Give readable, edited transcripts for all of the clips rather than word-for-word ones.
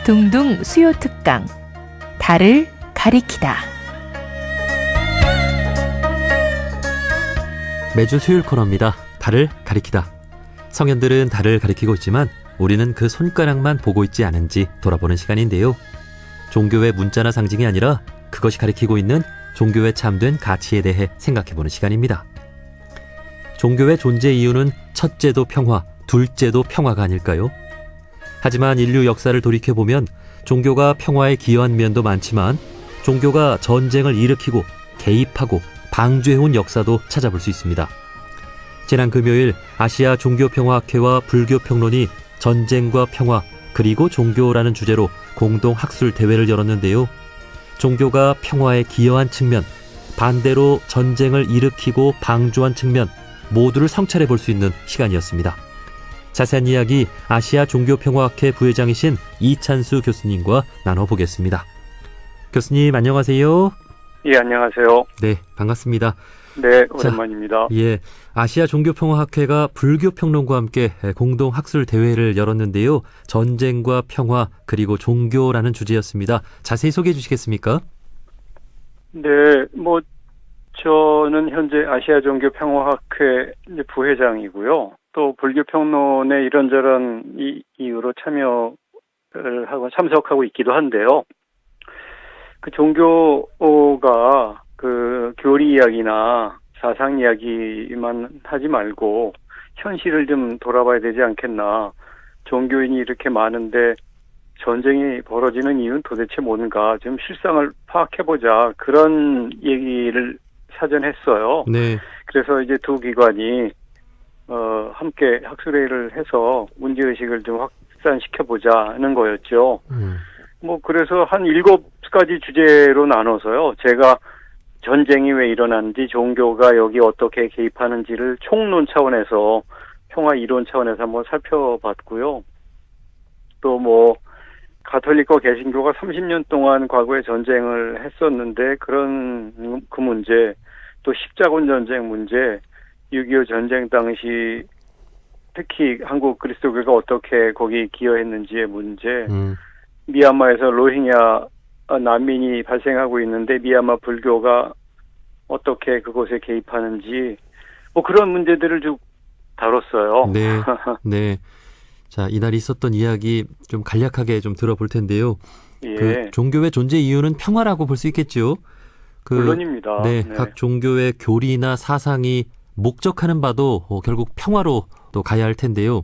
둥둥 수요 특강 달을 가리키다. 매주 수요일 코너입니다. 달을 가리키다. 성현들은 달을 가리키고 있지만 우리는 그 손가락만 보고 있지 않은지 돌아보는 시간인데요. 종교의 문자나 상징이 아니라 그것이 가리키고 있는 종교에 참된 가치에 대해 생각해보는 시간입니다. 종교의 존재 이유는 첫째도 평화, 둘째도 평화가 아닐까요? 하지만 인류 역사를 돌이켜보면 종교가 평화에 기여한 면도 많지만 종교가 전쟁을 일으키고 개입하고 방조해온 역사도 찾아볼 수 있습니다. 지난 금요일 아시아 종교평화학회와 불교평론이 전쟁과 평화 그리고 종교라는 주제로 공동 학술 대회를 열었는데요. 종교가 평화에 기여한 측면, 반대로 전쟁을 일으키고 방조한 측면 모두를 성찰해 볼 수 있는 시간이었습니다. 자세한 이야기 아시아 종교평화학회 부회장이신 이찬수 교수님과 나눠보겠습니다. 교수님 안녕하세요. 예, 안녕하세요. 네, 반갑습니다. 네, 오랜만입니다. 예, 아시아 종교평화학회가 불교평론과 함께 공동 학술 대회를 열었는데요. 전쟁과 평화 그리고 종교라는 주제였습니다. 자세히 소개해 주시겠습니까? 네, 저는 현재 아시아 종교평화학회 부회장이고요. 또 불교평론에 이런저런 이유로 참여를 하고 참석하고 있기도 한데요. 그 종교가 그 교리 이야기나 사상 이야기만 하지 말고 현실을 좀 돌아봐야 되지 않겠나. 종교인이 이렇게 많은데 전쟁이 벌어지는 이유는 도대체 뭔가 좀 실상을 파악해보자. 그런 얘기를 사전했어요. 네. 그래서 이제 두 기관이 함께 학술회의를 해서 문제의식을 좀 확산시켜보자는 거였죠. 그래서 한 7가지 주제로 나눠서요. 제가 전쟁이 왜 일어났는지, 종교가 여기 어떻게 개입하는지를 총론 차원에서, 평화 이론 차원에서 한번 살펴봤고요. 또 가톨릭과 개신교가 30년 동안 과거에 전쟁을 했었는데, 그런 그 문제, 또 십자군 전쟁 문제, 6.25 전쟁 당시 특히 한국 그리스도교가 어떻게 거기 기여했는지의 문제, 미얀마에서 로힝야 난민이 발생하고 있는데 미얀마 불교가 어떻게 그곳에 개입하는지 그런 문제들을 쭉 다뤘어요. 네, 네. 자, 이날 있었던 이야기 좀 간략하게 좀 들어볼 텐데요. 예. 그 종교의 존재 이유는 평화라고 볼 수 있겠죠. 물론입니다. 네, 네. 각 종교의 교리나 사상이 목적하는 바도 결국 평화로 또 가야 할 텐데요.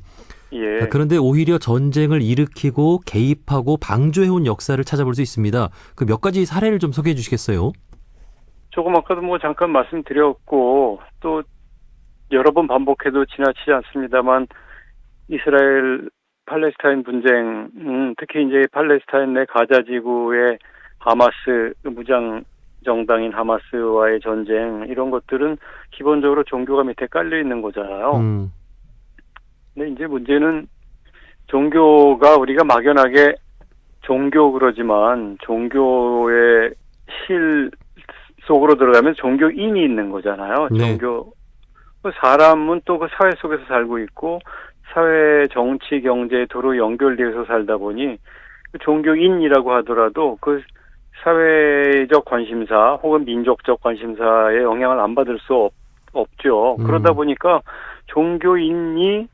예. 그런데 오히려 전쟁을 일으키고 개입하고 방조해온 역사를 찾아볼 수 있습니다. 그 몇 가지 사례를 좀 소개해 주시겠어요? 조금 아까도 잠깐 말씀드렸고 또 여러 번 반복해도 지나치지 않습니다만 이스라엘 팔레스타인 분쟁, 특히 이제 팔레스타인 내 가자 지구의 하마스 무장 정당인 하마스와의 전쟁 이런 것들은 기본적으로 종교가 밑에 깔려 있는 거잖아요. 근데 이제 문제는 종교가 우리가 막연하게 종교 그러지만 종교의 실 속으로 들어가면 종교인이 있는 거잖아요. 네. 종교 사람은 또 그 사회 속에서 살고 있고 사회, 정치, 경제 도로 연결되어서 살다 보니 종교인이라고 하더라도 그 사회적 관심사 혹은 민족적 관심사에 영향을 안 받을 수 없죠. 그러다 보니까 종교인이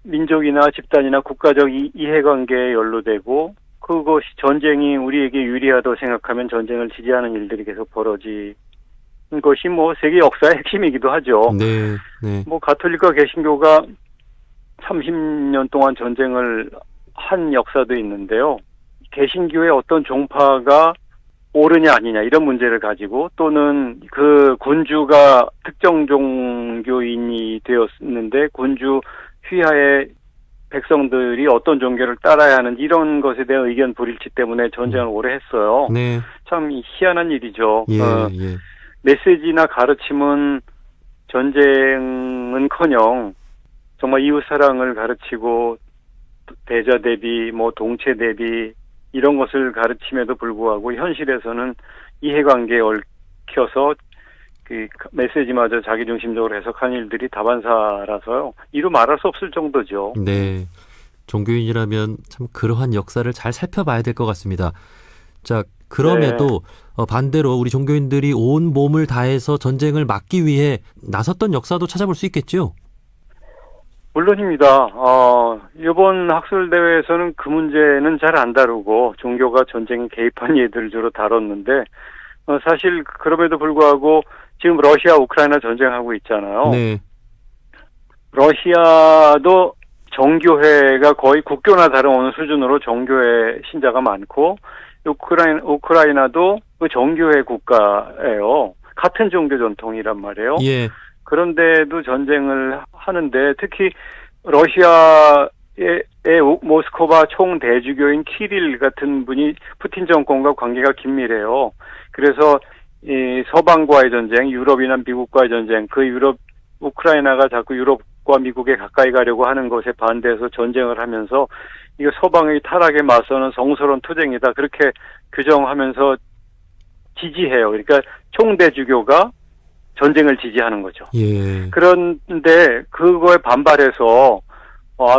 민족이나 집단이나 국가적 이해관계에 연루되고 그것이 전쟁이 우리에게 유리하다고 생각하면 전쟁을 지지하는 일들이 계속 벌어지는 것이 세계 역사의 핵심이기도 하죠. 네, 네. 가톨릭과 개신교가 30년 동안 전쟁을 한 역사도 있는데요. 개신교의 어떤 종파가 옳으냐 아니냐 이런 문제를 가지고 또는 그 군주가 특정 종교인이 되었는데 군주 휘하의 백성들이 어떤 종교를 따라야 하는지 이런 것에 대한 의견 불일치 때문에 전쟁을 오래 했어요. 네. 참 희한한 일이죠. 예, 예. 메시지나 가르침은 전쟁은커녕 정말 이웃사랑을 가르치고 대자 대비, 동체 대비 이런 것을 가르침에도 불구하고 현실에서는 이해관계에 얽혀서 그 메시지마저 자기중심적으로 해석한 일들이 다반사라서요. 이루 말할 수 없을 정도죠. 네. 종교인이라면 참 그러한 역사를 잘 살펴봐야 될 것 같습니다. 자, 그럼에도 반대로 우리 종교인들이 온 몸을 다해서 전쟁을 막기 위해 나섰던 역사도 찾아볼 수 있겠죠? 물론입니다. 이번 학술대회에서는 그 문제는 잘 안 다루고 종교가 전쟁에 개입한 예들을 주로 다뤘는데 사실 그럼에도 불구하고 지금 러시아 우크라이나 전쟁하고 있잖아요. 네. 러시아도 정교회가 거의 국교나 다름없는 수준으로 정교회 신자가 많고 우크라이나도 그 정교회 국가예요. 같은 종교 전통이란 말이에요. 예. 그런데도 전쟁을 하는데 특히 러시아의 모스크바 총대주교인 키릴 같은 분이 푸틴 정권과 관계가 긴밀해요. 그래서 이 서방과의 전쟁, 유럽이나 미국과의 전쟁, 그 우크라이나가 자꾸 유럽과 미국에 가까이 가려고 하는 것에 반대해서 전쟁을 하면서 이거 서방의 타락에 맞서는 성스러운 투쟁이다. 그렇게 규정하면서 지지해요. 그러니까 총대주교가 전쟁을 지지하는 거죠. 예. 그런데 그거에 반발해서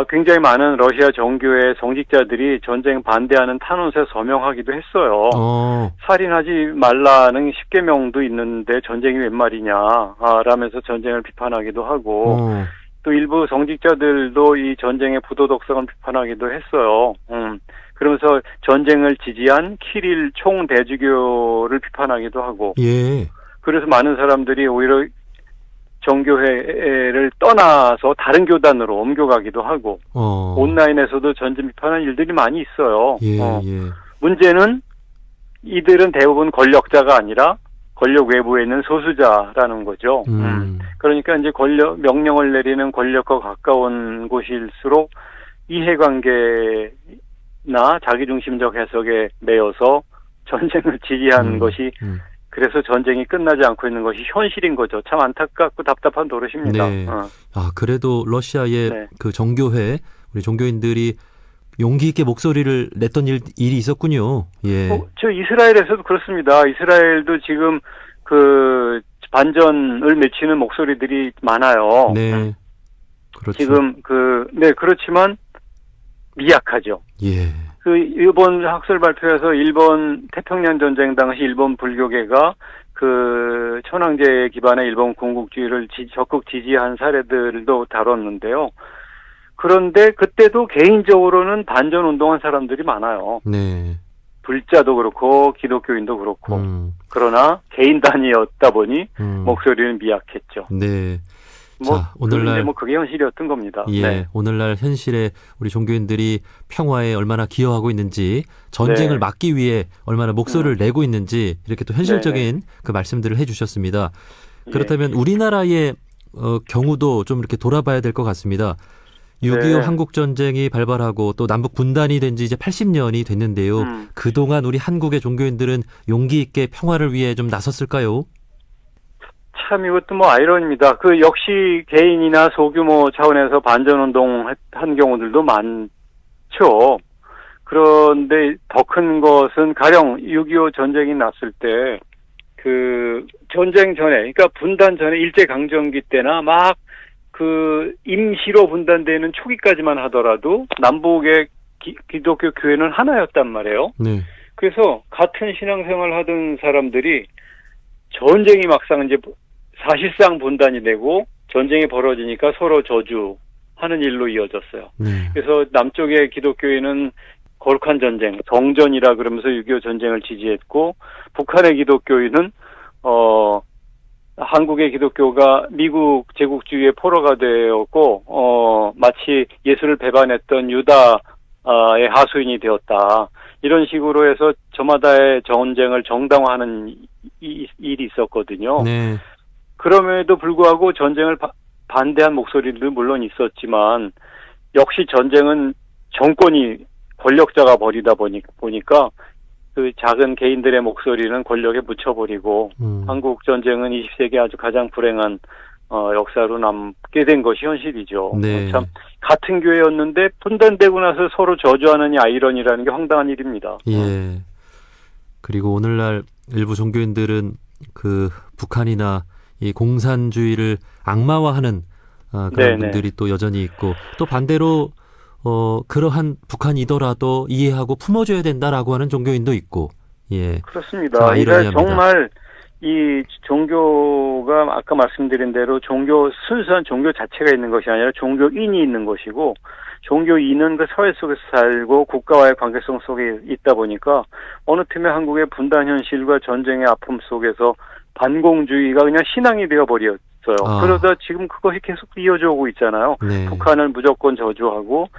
굉장히 많은 러시아 정교회 성직자들이 전쟁 반대하는 탄원서에 서명하기도 했어요. 살인하지 말라는 10계명도 있는데 전쟁이 웬 말이냐 라면서 전쟁을 비판하기도 하고 또 일부 성직자들도 이 전쟁의 부도덕성을 비판하기도 했어요. 그러면서 전쟁을 지지한 키릴 총대주교를 비판하기도 하고 예. 그래서 많은 사람들이 오히려 정교회를 떠나서 다른 교단으로 옮겨가기도 하고 온라인에서도 전쟁 비판하는 일들이 많이 있어요. 예, 예. 문제는 이들은 대부분 권력자가 아니라 권력 외부에 있는 소수자라는 거죠. 그러니까 이제 명령을 내리는 권력과 가까운 곳일수록 이해관계나 자기중심적 해석에 매여서 전쟁을 지지한 것이 그래서 전쟁이 끝나지 않고 있는 것이 현실인 거죠. 참 안타깝고 답답한 노릇입니다. 네. 그래도 러시아의 네. 그 정교회, 우리 종교인들이 용기 있게 목소리를 냈던 일이 있었군요. 예. 저 이스라엘에서도 그렇습니다. 이스라엘도 지금 그 반전을 맺히는 목소리들이 많아요. 네. 그렇죠. 지금 그렇지만 미약하죠. 예. 그 일본 학술 발표에서 일본 태평양 전쟁 당시 일본 불교계가 그 천황제에 기반의 일본 군국주의를 적극 지지한 사례들도 다뤘는데요. 그런데 그때도 개인적으로는 반전 운동한 사람들이 많아요. 네. 불자도 그렇고 기독교인도 그렇고. 그러나 개인 단위였다 보니 목소리는 미약했죠. 네. 자, 오늘날 그게 현실이었던 겁니다. 예, 네. 오늘날 현실에 우리 종교인들이 평화에 얼마나 기여하고 있는지, 전쟁을 네. 막기 위해 얼마나 목소리를 내고 있는지 이렇게 또 현실적인 그 말씀들을 해주셨습니다. 그렇다면 우리나라의 경우도 좀 이렇게 돌아봐야 될 것 같습니다. 6.25 한국 전쟁이 발발하고 또 남북 분단이 된 지 이제 80년이 됐는데요. 그동안 우리 한국의 종교인들은 용기 있게 평화를 위해 좀 나섰을까요? 참 이것도 아이러니입니다. 그 역시 개인이나 소규모 차원에서 반전운동 한 경우들도 많죠. 그런데 더 큰 것은 가령 6.25 전쟁이 났을 때 그 전쟁 전에, 그러니까 분단 전에 일제강점기 때나 막 그 임시로 분단되는 초기까지만 하더라도 남북의 기독교 교회는 하나였단 말이에요. 네. 그래서 같은 신앙생활 하던 사람들이 전쟁이 막상 이제 사실상 분단이 되고 전쟁이 벌어지니까 서로 저주하는 일로 이어졌어요. 네. 그래서 남쪽의 기독교인은 거룩한 전쟁, 정전이라 그러면서 6.25 전쟁을 지지했고 북한의 기독교인은 한국의 기독교가 미국 제국주의의 포로가 되었고 마치 예수를 배반했던 유다의 하수인이 되었다. 이런 식으로 해서 저마다의 전쟁을 정당화하는 일이 있었거든요. 네. 그럼에도 불구하고 전쟁을 반대한 목소리도 물론 있었지만 역시 전쟁은 정권이 권력자가 벌이다 보니까 그 작은 개인들의 목소리는 권력에 묻혀버리고 한국 전쟁은 20세기 아주 가장 불행한 역사로 남게 된 것이 현실이죠. 네. 참 같은 교회였는데 분단되고 나서 서로 저주하는 이 아이러니라는 게 황당한 일입니다. 예. 그리고 오늘날 일부 종교인들은 그 북한이나 이 공산주의를 악마화하는 그런 분들이 또 여전히 있고 또 반대로 그러한 북한이더라도 이해하고 품어줘야 된다라고 하는 종교인도 있고, 예. 그렇습니다. 자, 그러니까 이러니합니다. 정말 이 종교가 아까 말씀드린 대로 순수한 종교 자체가 있는 것이 아니라 종교인이 있는 것이고, 종교인은 그 사회 속에서 살고 국가와의 관계성 속에 있다 보니까 어느 틈에 한국의 분단 현실과 전쟁의 아픔 속에서 반공주의가 그냥 신앙이 되어버렸어요. 그러다 지금 그것이 계속 이어져 오고 있잖아요. 네. 북한을 무조건 저주하고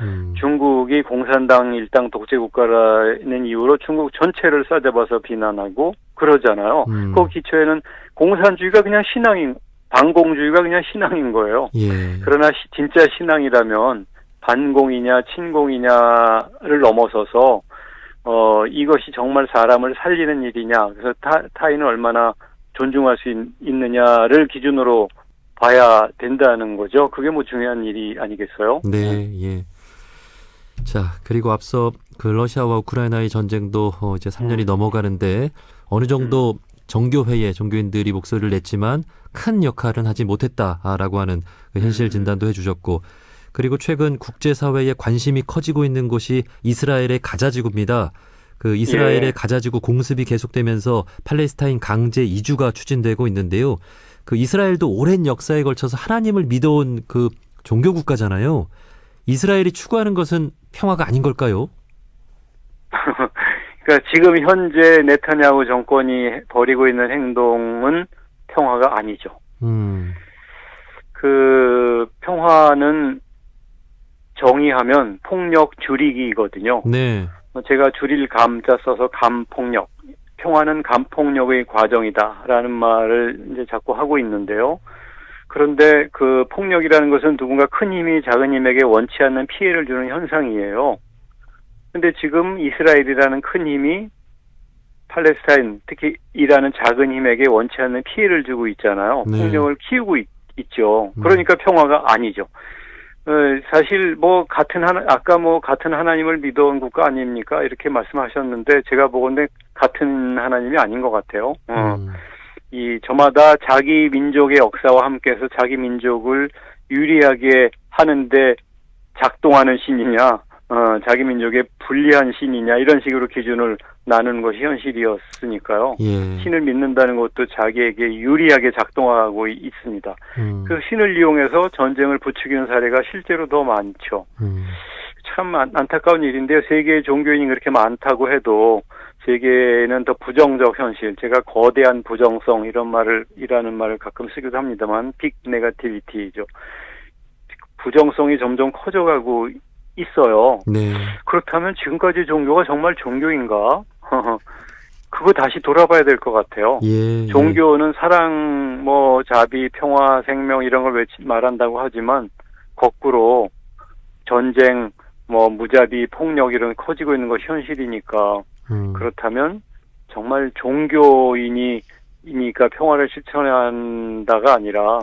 중국이 공산당 일당 독재 국가라는 이유로 중국 전체를 싸잡아서 비난하고 그러잖아요. 그 기초에는 공산주의가 그냥 반공주의가 그냥 신앙인 거예요. 예. 그러나 진짜 신앙이라면 반공이냐 친공이냐를 넘어서서 이것이 정말 사람을 살리는 일이냐, 그래서 타인을 얼마나 존중할 수 있느냐를 기준으로 봐야 된다는 거죠. 그게 뭐 중요한 일이 아니겠어요? 네, 예. 자, 그리고 앞서 그 러시아와 우크라이나의 전쟁도 이제 3년이 넘어가는데 어느 정도 정교회에 종교인들이 목소리를 냈지만 큰 역할은 하지 못했다라고 하는 그 현실 진단도 해주셨고, 그리고 최근 국제사회에 관심이 커지고 있는 곳이 이스라엘의 가자지구입니다. 그 이스라엘의 가자지구 공습이 계속되면서 팔레스타인 강제 이주가 추진되고 있는데요. 그 이스라엘도 오랜 역사에 걸쳐서 하나님을 믿어온 그 종교 국가잖아요. 이스라엘이 추구하는 것은 평화가 아닌 걸까요? 그러니까 지금 현재 네타냐후 정권이 벌이고 있는 행동은 평화가 아니죠. 그 평화는 정의하면 폭력 줄이기거든요. 네. 제가 줄일 감자 써서 감폭력, 평화는 감폭력의 과정이다라는 말을 이제 자꾸 하고 있는데요. 그런데 그 폭력이라는 것은 누군가 큰 힘이 작은 힘에게 원치 않는 피해를 주는 현상이에요. 근데 지금 이스라엘이라는 큰 힘이 팔레스타인, 특히 이라는 작은 힘에게 원치 않는 피해를 주고 있잖아요. 네. 폭력을 키우고 있죠. 그러니까 평화가 아니죠. 사실 같은 하나님을 믿어온 국가 아닙니까? 이렇게 말씀하셨는데 제가 보건대 같은 하나님이 아닌 것 같아요. 저마다 자기 민족의 역사와 함께해서 자기 민족을 유리하게 하는데 작동하는 신이냐, 자기 민족에 불리한 신이냐, 이런 식으로 기준을 나누는 것이 현실이었으니까요. 예. 신을 믿는다는 것도 자기에게 유리하게 작동하고 있습니다. 그 신을 이용해서 전쟁을 부추기는 사례가 실제로 더 많죠. 참 안타까운 일인데요. 세계의 종교인이 그렇게 많다고 해도 세계는 더 부정적 현실, 제가 거대한 부정성 이라는 말을 가끔 쓰기도 합니다만 빅 네거티비티죠. 부정성이 점점 커져가고 있어요. 네. 그렇다면 지금까지 종교가 정말 종교인가? 그거 다시 돌아봐야 될 것 같아요. 예. 종교는 사랑, 자비, 평화, 생명 이런 걸 말한다고 하지만 거꾸로 전쟁, 무자비, 폭력 이런 커지고 있는 것이 현실이니까 그렇다면 정말 종교인이니까 평화를 실천한다가 아니라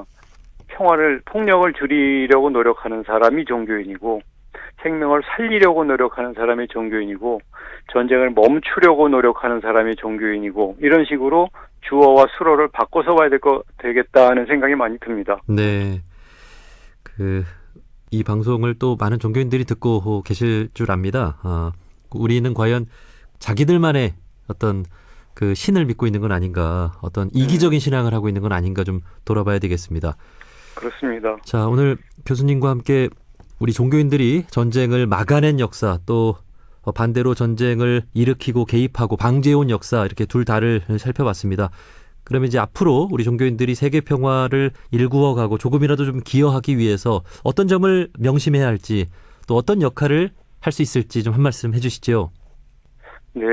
폭력을 줄이려고 노력하는 사람이 종교인이고 생명을 살리려고 노력하는 사람이 종교인이고 전쟁을 멈추려고 노력하는 사람이 종교인이고 이런 식으로 주어와 수어를 바꿔서 봐야 되겠다 하는 생각이 많이 듭니다. 네. 이 방송을 또 많은 종교인들이 듣고 계실 줄 압니다. 우리는 과연 자기들만의 어떤 그 신을 믿고 있는 건 아닌가, 어떤 이기적인 신앙을 하고 있는 건 아닌가 좀 돌아봐야 되겠습니다. 그렇습니다. 자, 오늘 교수님과 함께 우리 종교인들이 전쟁을 막아낸 역사, 또 반대로 전쟁을 일으키고 개입하고 방지해온 역사, 이렇게 둘 다를 살펴봤습니다. 그러면 이제 앞으로 우리 종교인들이 세계 평화를 일구어가고 조금이라도 좀 기여하기 위해서 어떤 점을 명심해야 할지, 또 어떤 역할을 할 수 있을지 좀 한 말씀 해주시죠. 네.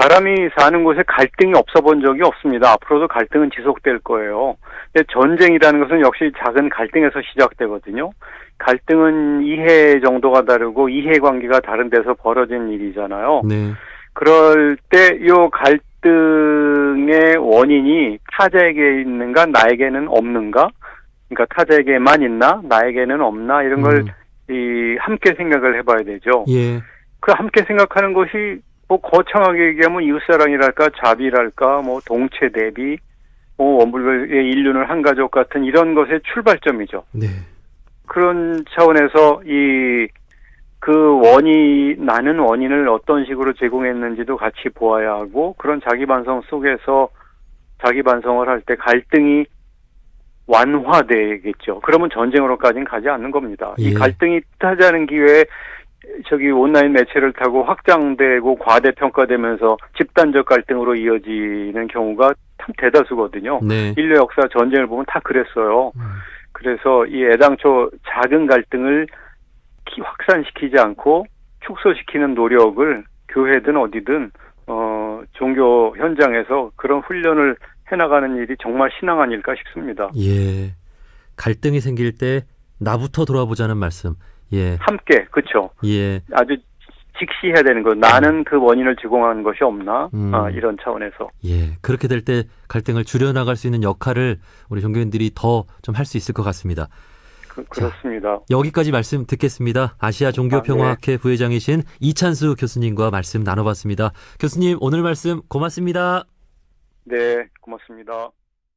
사람이 사는 곳에 갈등이 없어 본 적이 없습니다. 앞으로도 갈등은 지속될 거예요. 근데 전쟁이라는 것은 역시 작은 갈등에서 시작되거든요. 갈등은 이해 정도가 다르고 이해관계가 다른 데서 벌어진 일이잖아요. 네. 그럴 때 이 갈등의 원인이 타자에게 있는가 나에게는 없는가, 그러니까 타자에게만 있나 나에게는 없나, 이런 걸 함께 생각을 해봐야 되죠. 예. 그 함께 생각하는 것이 거창하게 얘기하면 이웃사랑이랄까 자비랄까 동체 대비 원불교의 인륜을 한 가족 같은 이런 것의 출발점이죠. 네. 그런 차원에서 나는 원인을 어떤 식으로 제공했는지도 같이 보아야 하고, 그런 자기 반성 속에서 자기 반성을 할 때 갈등이 완화되겠죠. 그러면 전쟁으로까지는 가지 않는 겁니다. 예. 이 갈등이 타자는 기회에 온라인 매체를 타고 확장되고 과대평가되면서 집단적 갈등으로 이어지는 경우가 참 대다수거든요. 네. 인류 역사 전쟁을 보면 다 그랬어요. 그래서 이 애당초 작은 갈등을 확산시키지 않고 축소시키는 노력을 교회든 어디든 종교 현장에서 그런 훈련을 해나가는 일이 정말 신앙 아닐까 싶습니다. 예. 갈등이 생길 때 나부터 돌아보자는 말씀. 예. 함께, 그렇죠. 예. 아주 직시해야 되는 거. 나는 그 원인을 제공한 것이 없나? 이런 차원에서. 예. 그렇게 될 때 갈등을 줄여나갈 수 있는 역할을 우리 종교인들이 더 좀 할 수 있을 것 같습니다. 그렇습니다. 여기까지 말씀 듣겠습니다. 아시아 종교평화학회 부회장이신 이찬수 교수님과 말씀 나눠봤습니다. 교수님, 오늘 말씀 고맙습니다. 네, 고맙습니다.